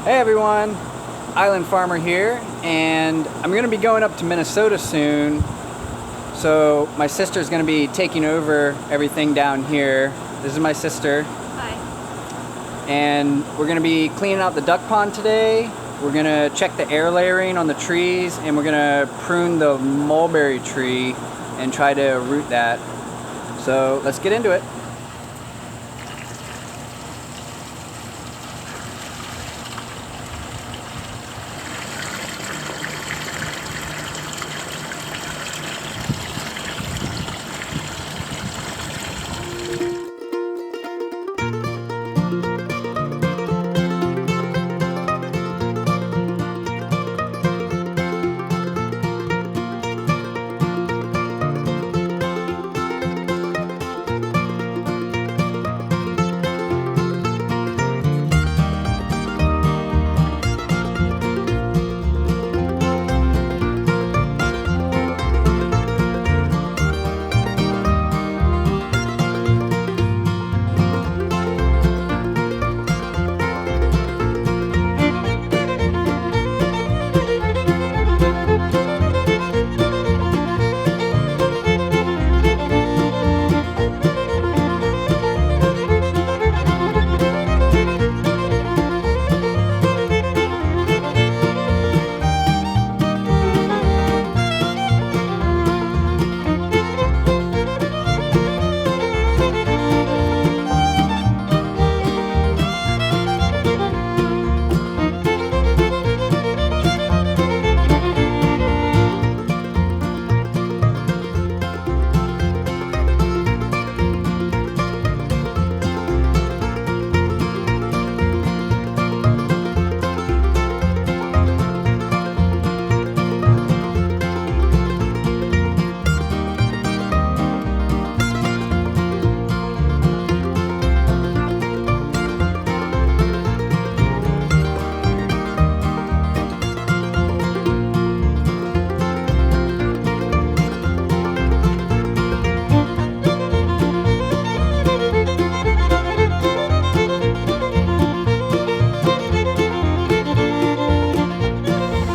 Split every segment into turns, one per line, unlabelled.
Hey everyone, Island Farmer here, and I'm going to be going up to Minnesota soon. So my sister's going to be taking over everything down here. This is my sister.
Hi.
And we're going to be cleaning out the duck pond today. We're going to check the air layering on the trees, and we're going to prune the mulberry tree and try to root that. So let's get into it.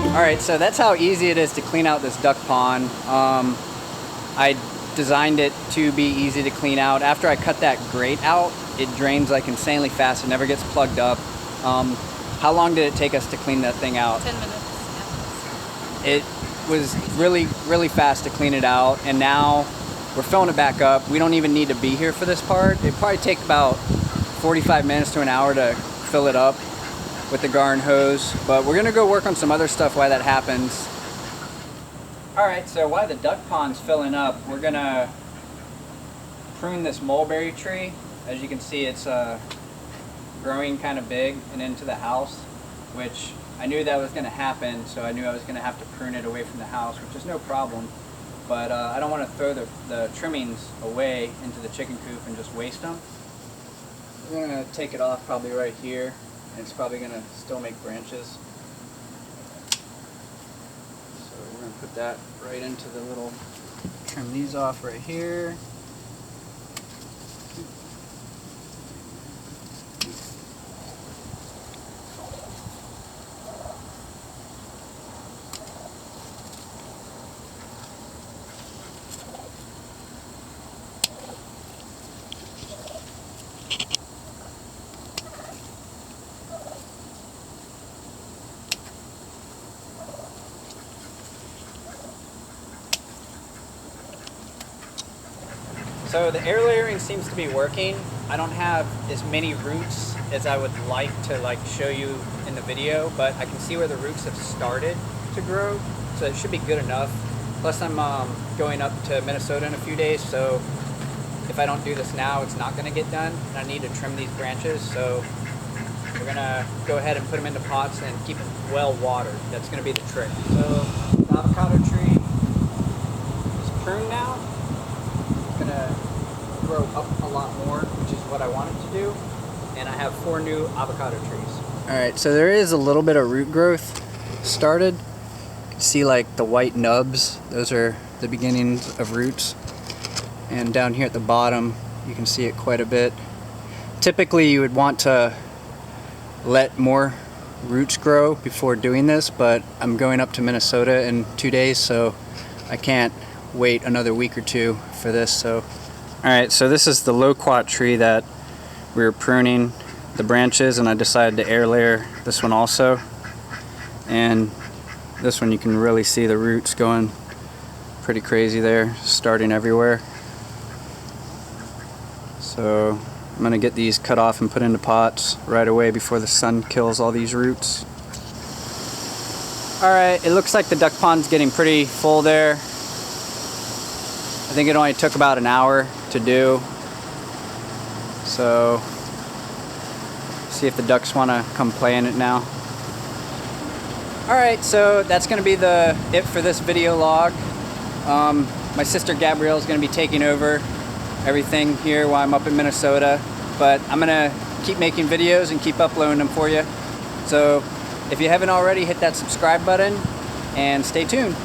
Alright, so that's how easy it is to clean out this duck pond. I designed it to be easy to clean out. After I cut that grate out, it drains like insanely fast. It never gets plugged up. How long did it take us to clean that thing out?
10 minutes.
It was really fast to clean it out, and now we're filling it back up. We don't even need to be here for this part. It'd probably take about 45 minutes to an hour to fill it up with the garden hose, but we're gonna go work on some other stuff while that happens. Alright, so while the duck pond's filling up, we're gonna prune this mulberry tree. As you can see, it's growing kind of big and into the house, which I knew that was gonna happen, so I knew I was gonna have to prune it away from the house, which is no problem. But I don't want to throw the trimmings away into the chicken coop and just waste them. We're gonna take it off probably right here. It's probably going to still make branches. So we're going to put that right into the little, trim these off right here. So the air layering seems to be working. I don't have as many roots as I would like to show you in the video, but I can see where the roots have started to grow, so it should be good enough. Plus I'm going up to Minnesota in a few days, so if I don't do this now, it's not going to get done, and I need to trim these branches, so we're going to go ahead and put them into pots and keep them well watered. That's going to be the trick. So the avocado tree is pruned now. It's going to grow up a lot more, which is what I want it to do, and I have 4 new avocado trees. Alright, so there is a little bit of root growth started. You can see like the white nubs, those are the beginnings of roots. And down here at the bottom, you can see it quite a bit. Typically you would want to let more
roots grow before doing this, but I'm going up to Minnesota in 2 days, so I can't wait another week or two for this. So, alright, so this is the loquat tree that we were pruning the branches, and I decided to air layer this one also. And this one you can really see the roots going pretty crazy there, starting everywhere. So I'm going to get these cut off and put into pots right away before the sun kills all these roots. Alright, it looks like the duck pond's getting pretty full there. I think it only took about an hour to do. So, see if the ducks want to come play in it now. Alright, so that's going to be it for this video log. My sister Gabrielle is going to be taking over everything here while I'm up in Minnesota, but I'm gonna keep making videos and keep uploading them for you. So if you haven't already, hit that subscribe button and stay tuned.